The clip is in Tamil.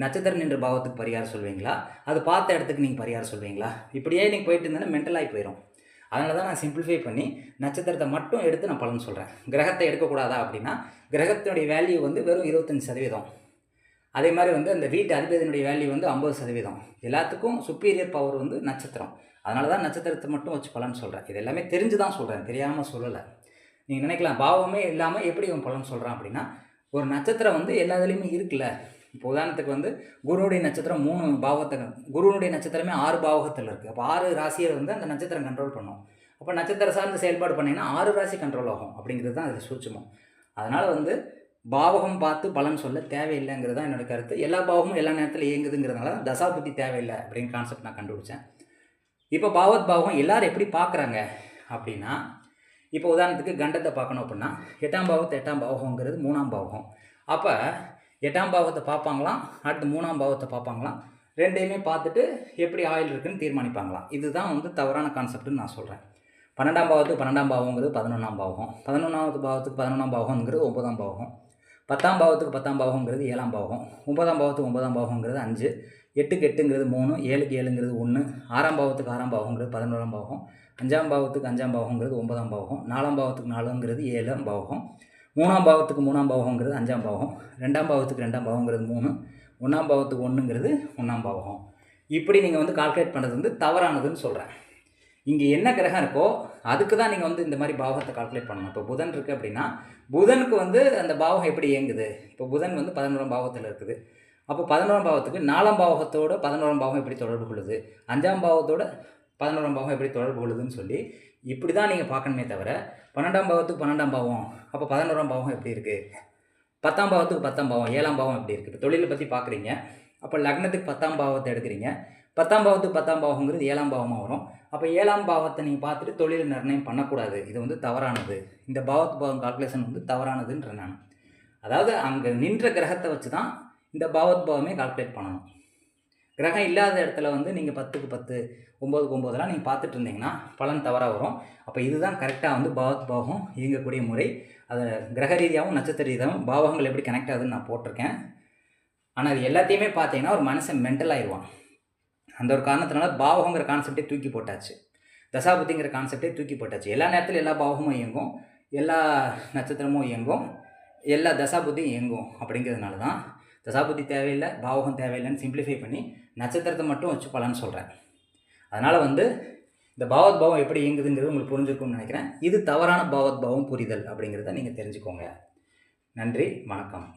நட்சத்திரம் நின்ற பாவத்துக்கு பரிகாரம் சொல்வீங்களா? அது பார்த்த இடத்துக்கு நீங்கள் பரிகாரம் சொல்வீங்களா? இப்படியே நீங்கள் போயிட்டு இருந்தீங்கன்னா மென்டலாகி போயிடும். அதனால தான் நான் சிம்பிளிஃபை பண்ணி நட்சத்திரத்தை மட்டும் எடுத்து நான் பலன் சொல்கிறேன். கிரகத்தை எடுக்கக்கூடாதா அப்படின்னா, கிரகத்தினுடைய வேல்யூ வந்து வெறும் 25%. அதே மாதிரி வந்து அந்த வீட்டு அதிபதியினுடைய வேல்யூ வந்து 50%. எல்லாத்துக்கும் சுப்பீரியர் பவர் வந்து நட்சத்திரம். அதனால தான் நட்சத்திரத்தை மட்டும் வச்சு பலன் சொல்கிறேன். இது எல்லாமே தெரிஞ்சு தான் சொல்கிறேன், தெரியாமல் சொல்லலை. நீங்கள் நினைக்கலாம் பாவமே இல்லாமல் எப்படி இவன் பலன் சொல்கிறான் அப்படின்னா, ஒரு நட்சத்திரம் வந்து எல்லா இதுலேயுமே இருக்குல்ல. இப்போ உதாரணத்துக்கு வந்து குருவுடைய நட்சத்திரம் 3 பாவத்தை, குருவுடைய நட்சத்திரமே 6 பாவகத்தில் இருக்குது. அப்போ 6 ராசியை வந்து அந்த நட்சத்திரம் கண்ட்ரோல் பண்ணும். அப்போ நட்சத்திர சார்ந்து செயல்பாடு பண்ணிங்கன்னா 6 ராசி கண்ட்ரோல் ஆகும் அப்படிங்கிறது தான் அதில் சூட்சுமம். அதனால் வந்து பாவகம் பார்த்து பலன் சொல்ல தேவையில்லைங்கிறது தான் என்னோடய கருத்து. எல்லா பாவமும் எல்லா நேரத்தில் இயங்குதுங்கிறதுனால தசாபுத்தி தேவையில்லை அப்படின்னு கான்செப்ட் நான் கண்டுபிடிச்சேன். இப்போ பாவகம் எல்லாரும் எப்படி பார்க்குறாங்க அப்படின்னா, இப்போ உதாரணத்துக்கு கண்டத்தை பார்க்கணும் அப்படின்னா 8ஆம் பாவத்தை 8ஆம் பாவகங்கிறது 3ஆம் பாவகம். அப்போ 8ஆம் பாவத்தை பார்ப்பாங்களாம், அடுத்து 3ஆம் பாவத்தை பார்ப்பாங்களாம். ரெண்டையுமே பார்த்துட்டு எப்படி ஆயில் இருக்குன்னு தீர்மானிப்பாங்களாம். இதுதான் வந்து தவறான கான்செப்ட்னு நான் சொல்கிறேன். 12ஆம் பாவத்துக்கு 12ஆம் பாவங்கிறது 11ஆம் பாவகம். 11ஆவது பாவத்துக்கு 11ஆம் பாவகங்கிறது 9ஆம் பாவகம். 10ஆம் பாவத்துக்கு 10ஆம் பாவகங்கிறது 7ஆம் பாவகம். 9ஆம் பாவத்துக்கு 9ஆம் பாவகங்கிறது 5. 8க்கு 8ங்கிறது 3. 7க்கு 7ங்கிறது 1. 6ஆம் பாவத்துக்கு 6ஆம் பாவகங்கிறது 11ஆம் பாவகம். 5ஆம் பாவத்துக்கு 5ஆம் பாவகங்கிறது 9ஆம் பாவகம். 4ஆம் பாவத்துக்கு 4ங்கிறது 7ஆம் பாவகம். 3ஆம் பாவத்துக்கு 3ஆம் பாவகங்கிறது 5ஆம் பாவகம். 2ஆம் பாவத்துக்கு 2ஆம் பாவங்கிறது 3. 1ஆம் பாவத்துக்கு 1ங்கிறது 1ஆம் பாவகம். இப்படி நீங்கள் வந்து கால்குலேட் பண்ணுறது வந்து தவறானதுன்னு சொல்கிறேன். இங்கே என்ன கிரகம் இருக்கோ அதுக்கு தான் நீங்கள் வந்து இந்த மாதிரி பாவகத்தை கால்குலேட் பண்ணணும். இப்போ புதன் இருக்குது அப்படின்னா புதனுக்கு வந்து அந்த பாவகம் எப்படி இயங்குது? இப்போ புதன் வந்து 11ஆம் பாவத்தில் இருக்குது. அப்போ 11ஆம் பாவத்துக்கு 4ஆம் பாவகத்தோட 11ஆம் பாவகம் எப்படி தொடர்பு கொள்ளுது, 5ஆம் பாவத்தோட 11ஆம் பாவகம் எப்படி தொடர்பு கொள்ளுதுன்னு சொல்லி இப்படி தான் நீங்கள் பார்க்கணுமே தவிர 12ஆம் பாவத்துக்கு 12ஆம் பாவம் அப்போ 11ஆம் பாவகம் எப்படி இருக்குது, 10ஆம் பாவத்துக்கு 10ஆம் பாவம் 7ஆம் பாவம் எப்படி இருக்குது. இப்போ தொழிலை பற்றி பார்க்குறீங்க, அப்போ லக்னத்துக்கு 10ஆம் பாவத்தை எடுக்கிறீங்க. 10ஆம் பாவத்துக்கு 10ஆம் பாவங்கிறது 7ஆம் பாவமாக வரும். அப்போ 7ஆம் பாவத்தை நீங்கள் பார்த்துட்டு தொழில் நிர்ணயம் பண்ணக்கூடாது. இது வந்து தவறானது. இந்த பாவம் கால்குலேஷன் வந்து தவறானதுன்ற நான். அதாவது அங்கே நின்ற கிரகத்தை வச்சு தான் இந்த பாவமே கால்குலேட் பண்ணணும். கிரகம் இல்லாத இடத்துல வந்து நீங்கள் 10க்கு 10 9க்கு 9 நீங்கள் பார்த்துட்டு இருந்தீங்கன்னா பலன் தவறாக வரும். அப்போ இதுதான் கரெக்டாக வந்து பாவம் இயங்கக்கூடிய முறை. அதை கிரக ரீதியாகவும் நட்சத்திர ரீதியாகவும் பாவகங்கள் எப்படி கனெக்ட் ஆகுதுன்னு நான் போட்டிருக்கேன். ஆனால் அது எல்லாத்தையுமே பார்த்தீங்கன்னா ஒரு மனுஷன் மென்டல் ஆயிடுவான். அந்த ஒரு காரணத்தினால பாவகங்கிற கான்செப்டே தூக்கி போட்டாச்சு, தசாபுத்திங்கிற கான்செப்டே தூக்கி போட்டாச்சு. எல்லா நேரத்திலும் எல்லா பாவகமும் இயங்கும், எல்லா நட்சத்திரமும் இயங்கும், எல்லா தசாபுத்தியும் இயங்கும். அப்படிங்கிறதுனால தான் தசாபுத்தி தேவையில்லை, பாவகம் தேவையில்லைன்னு சிம்பிளிஃபை பண்ணி நட்சத்திரத்தை மட்டும் வச்சு பலன்னு சொல்கிறேன். அதனால் வந்து இந்த பாவம் எப்படி இயங்குதுங்கிறது உங்களுக்கு புரிஞ்சிருக்கும்னு நினைக்கிறேன். இது தவறான பாவம் புரிதல் அப்படிங்கிறத நீங்கள் தெரிஞ்சுக்கோங்க. நன்றி, வணக்கம்.